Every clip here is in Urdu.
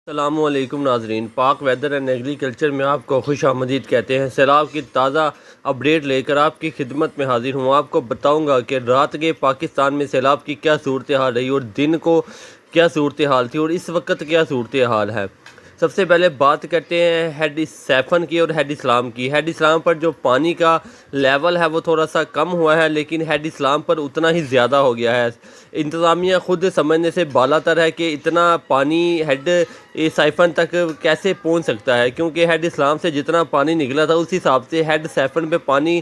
السلام علیکم ناظرین، پاک ویدر اینڈ ایگریکلچر میں آپ کو خوش آمدید کہتے ہیں۔ سیلاب کی تازہ اپڈیٹ لے کر آپ کی خدمت میں حاضر ہوں۔ آپ کو بتاؤں گا کہ رات کے پاکستان میں سیلاب کی کیا صورتحال رہی اور دن کو کیا صورتحال تھی اور اس وقت کیا صورتحال ہے۔ سب سے پہلے بات کرتے ہیں ہیڈ سیفن کی اور ہیڈ اسلام کی۔ ہیڈ اسلام پر جو پانی کا لیول ہے وہ تھوڑا سا کم ہوا ہے، لیکن ہیڈ اسلام پر اتنا ہی زیادہ ہو گیا ہے۔ انتظامیہ خود سمجھنے سے بالا تر ہے کہ اتنا پانی ہیڈ سائفن تک کیسے پہنچ سکتا ہے، کیونکہ ہیڈ اسلام سے جتنا پانی نکلا تھا اس حساب سے ہیڈ سائفن پہ پانی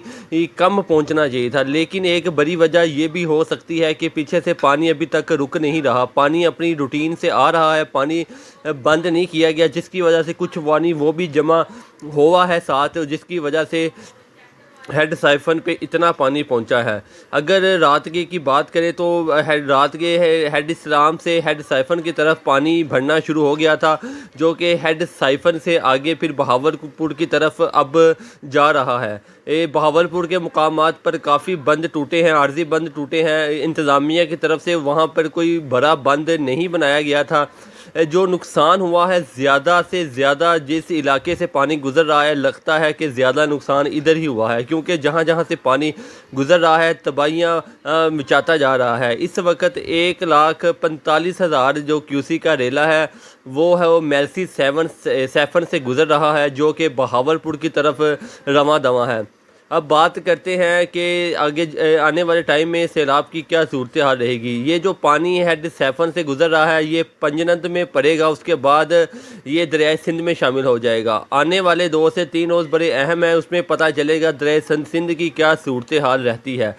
کم پہنچنا چاہیے تھا۔ لیکن ایک بڑی وجہ یہ بھی ہو سکتی ہے کہ پیچھے سے پانی ابھی تک رک نہیں رہا، پانی اپنی روٹین سے آ رہا ہے، پانی بند نہیں کیا گیا، جس کی وجہ سے کچھ پانی وہ بھی جمع ہوا ہے ساتھ، جس کی وجہ سے ہیڈ سائفن پہ اتنا پانی پہنچا ہے۔ اگر رات کی بات کریں تو رات کے ہیڈ اسلام سے ہیڈ سائفن کی طرف پانی بڑھنا شروع ہو گیا تھا، جو کہ ہیڈ سائفن سے آگے پھر بہاولپور کی طرف اب جا رہا ہے۔ بہاولپور کے مقامات پر کافی بند ٹوٹے ہیں، عارضی بند ٹوٹے ہیں انتظامیہ کی طرف سے، وہاں پر کوئی بڑا بند نہیں بنایا گیا تھا۔ جو نقصان ہوا ہے زیادہ سے زیادہ جس علاقے سے پانی گزر رہا ہے، لگتا ہے کہ زیادہ نقصان ادھر ہی ہوا ہے، کیونکہ جہاں جہاں سے پانی گزر رہا ہے تباہیاں مچاتا جا رہا ہے۔ اس وقت 1,45,000 جو کیوسی کا ریلا ہے وہ میلسی سیفن سے گزر رہا ہے، جو کہ بہاولپور کی طرف رواں دواں ہے۔ اب بات کرتے ہیں کہ آگے آنے والے ٹائم میں سیلاب کی کیا صورتحال رہے گی۔ یہ جو پانی ہیڈ سیفن سے گزر رہا ہے یہ پنجنت میں پڑے گا، اس کے بعد یہ دریائے سندھ میں شامل ہو جائے گا۔ آنے والے 2 سے 3 روز بڑے اہم ہیں، اس میں پتہ چلے گا دریائے سندھ کی کیا صورتحال رہتی ہے۔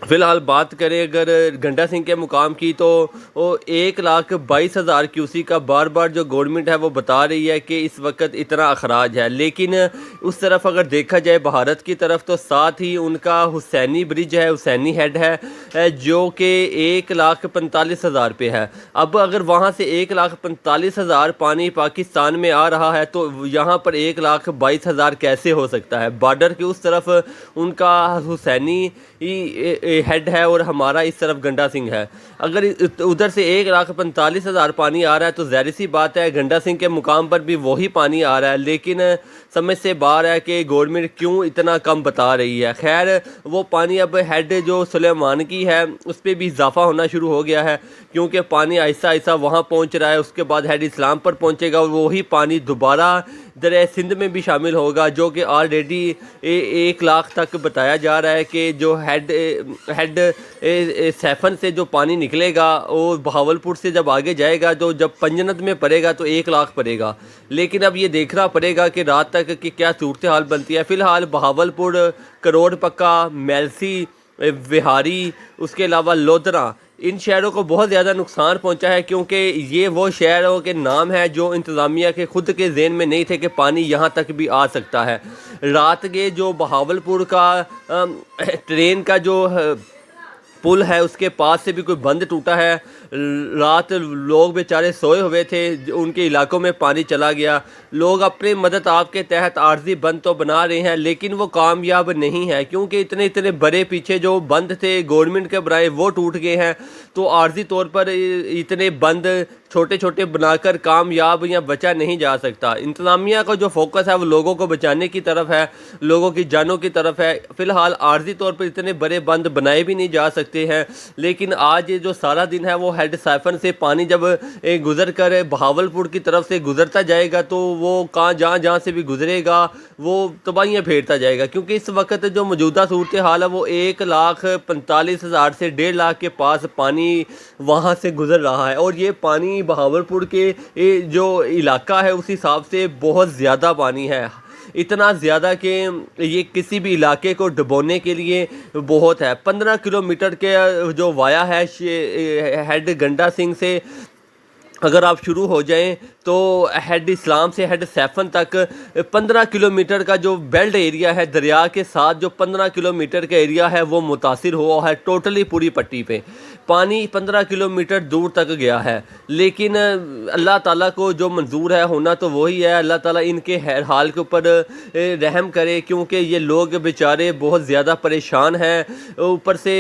فی الحال بات کریں اگر گنڈا سنگھ کے مقام کی تو 1,22,000 کیوسی کا بار بار جو گورنمنٹ ہے وہ بتا رہی ہے کہ اس وقت اتنا اخراج ہے، لیکن اس طرف اگر دیکھا جائے بھارت کی طرف تو ساتھ ہی ان کا حسینی برج ہے، حسینی ہیڈ ہے، جو کہ 1,45,000 پہ ہے۔ اب اگر وہاں سے 1,45,000 پانی پاکستان میں آ رہا ہے تو یہاں پر 1,22,000 کیسے ہو سکتا ہے؟ بارڈر کی اس طرف ان کا حسینی ہیڈ ہے اور ہمارا اس طرف گنڈا سنگھ ہے۔ اگر ادھر سے 1,45,000 پانی آ رہا ہے تو ظاہر سی بات ہے گنڈا سنگھ کے مقام پر بھی وہی پانی آ رہا ہے، لیکن سمجھ سے باہر ہے کہ گورنمنٹ کیوں اتنا کم بتا رہی ہے۔ خیر وہ پانی اب ہیڈ جو سلیمان کی ہے اس پہ بھی اضافہ ہونا شروع ہو گیا ہے، کیونکہ پانی آہستہ آہستہ وہاں پہنچ رہا ہے، اس کے بعد ہیڈ اسلام پر پہنچے گا اور وہی پانی دوبارہ دریائے سندھ میں بھی شامل ہوگا، جو کہ آلریڈی 1 لاکھ تک بتایا جا رہا ہے کہ جو ہیڈ سیفن سے جو پانی نکلے گا وہ بہاولپور سے جب آگے جائے گا تو جب پنجنت میں پڑے گا تو 1 لاکھ پڑے گا، لیکن اب یہ دیکھنا پڑے گا کہ رات تک کی کیا صورتحال بنتی ہے۔ فی الحال بہاولپور، کروڑ پکا، میلسی، وہاری، اس کے علاوہ لودھرا، ان شہروں کو بہت زیادہ نقصان پہنچا ہے، کیونکہ یہ وہ شہروں کے نام ہیں جو انتظامیہ کے خود کے ذہن میں نہیں تھے کہ پانی یہاں تک بھی آ سکتا ہے۔ رات کے جو بہاولپور کا ٹرین کا جو پل ہے اس کے پاس سے بھی کوئی بند ٹوٹا ہے، رات لوگ بیچارے سوئے ہوئے تھے، ان کے علاقوں میں پانی چلا گیا، لوگ اپنے مدد آپ کے تحت عارضی بند تو بنا رہے ہیں لیکن وہ کامیاب نہیں ہے، کیونکہ اتنے بڑے پیچھے جو بند تھے گورنمنٹ کے برائے وہ ٹوٹ گئے ہیں، تو عارضی طور پر اتنے بند چھوٹے چھوٹے بنا کر کامیاب یا بچا نہیں جا سکتا۔ انتظامیہ کا جو فوکس ہے وہ لوگوں کو بچانے کی طرف ہے، لوگوں کی جانوں کی طرف ہے۔ فی الحال عارضی طور پر اتنے بڑے بند بنائے بھی نہیں جا سکتے ہیں، لیکن آج جو سارا دن ہے وہ ہیڈ سائفن سے پانی جب گزر کر بہاولپور کی طرف سے گزرتا جائے گا تو وہ جہاں سے بھی گزرے گا وہ تباہیاں پھیرتا جائے گا، کیونکہ اس وقت جو موجودہ صورتحال ہے وہ 1,45,000 سے 1.5 لاکھ کے پاس پانی وہاں سے گزر رہا ہے، اور یہ پانی بہاولپور کے جو علاقہ ہے اس حساب سے بہت زیادہ پانی ہے، اتنا زیادہ کہ یہ کسی بھی علاقے کو ڈبونے کے لیے بہت ہے۔ 15 کلومیٹر کے جو وایا ہے ہیڈ گنڈا سنگھ سے اگر آپ شروع ہو جائیں تو ہیڈ اسلام سے ہیڈ سیفن تک 15 کلومیٹر کا جو بیلٹ ایریا ہے دریا کے ساتھ، جو 15 کلومیٹر کا ایریا ہے وہ متاثر ہوا ہے ٹوٹلی پوری پٹی پہ۔ پانی 15 کلومیٹر دور تک گیا ہے، لیکن اللہ تعالیٰ کو جو منظور ہے ہونا تو وہی ہے۔ اللہ تعالیٰ ان کے حال کے اوپر رحم کرے، کیونکہ یہ لوگ بیچارے بہت زیادہ پریشان ہیں۔ اوپر سے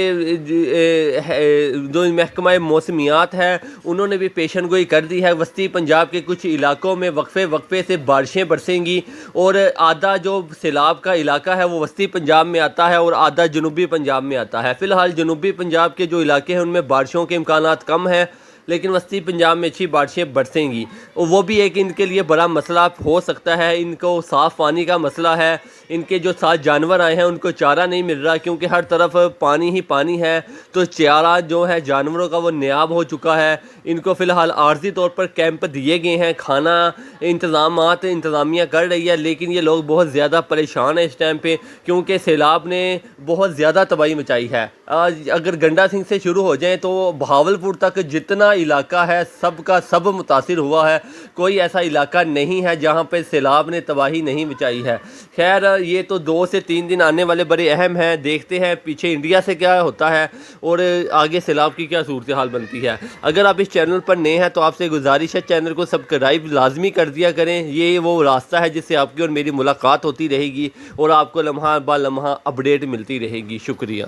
جو محکمہ موسمیات ہے انہوں نے بھی پیشن گوئی کر دی ہے، وسطی پنجاب کے کچھ علاقوں میں وقفے سے بارشیں برسیں گی، اور آدھا جو سیلاب کا علاقہ ہے وہ وسطی پنجاب میں آتا ہے اور آدھا جنوبی پنجاب میں آتا ہے۔ فی الحال جنوبی پنجاب کے جو علاقے ہیں ان میں بارشوں کے امکانات کم ہیں، لیکن وسطی پنجاب میں اچھی بارشیں برسیں گی، اور وہ بھی ایک ان کے لیے بڑا مسئلہ ہو سکتا ہے۔ ان کو صاف پانی کا مسئلہ ہے، ان کے جو ساتھ جانور آئے ہیں ان کو چارہ نہیں مل رہا، کیونکہ ہر طرف پانی ہی پانی ہے، تو چارہ جو ہے جانوروں کا وہ نیاب ہو چکا ہے۔ ان کو فی الحال عارضی طور پر کیمپ دیے گئے ہیں، کھانا انتظامات انتظامیہ کر رہی ہے، لیکن یہ لوگ بہت زیادہ پریشان ہیں اس ٹائم پہ، کیونکہ سیلاب نے بہت زیادہ تباہی مچائی ہے۔ آج اگر گنڈا سنگھ سے شروع ہو جائیں تو بہاولپور تک جتنا علاقہ ہے سب کا سب متاثر ہوا ہے، کوئی ایسا علاقہ نہیں ہے جہاں پہ سیلاب نے تباہی نہیں مچائی ہے۔ خیر یہ تو 2 سے 3 دن آنے والے بڑے اہم ہیں، دیکھتے ہیں پیچھے انڈیا سے کیا ہوتا ہے اور آگے سیلاب کی کیا صورتحال بنتی ہے۔ اگر آپ اس چینل پر نئے ہیں تو آپ سے گزارش ہے چینل کو سبسکرائب لازمی کر دیا کریں، یہ وہ راستہ ہے جس سے آپ کی اور میری ملاقات ہوتی رہے گی اور آپ کو لمحہ با لمحہ اپڈیٹ ملتی رہے گی۔ شکریہ۔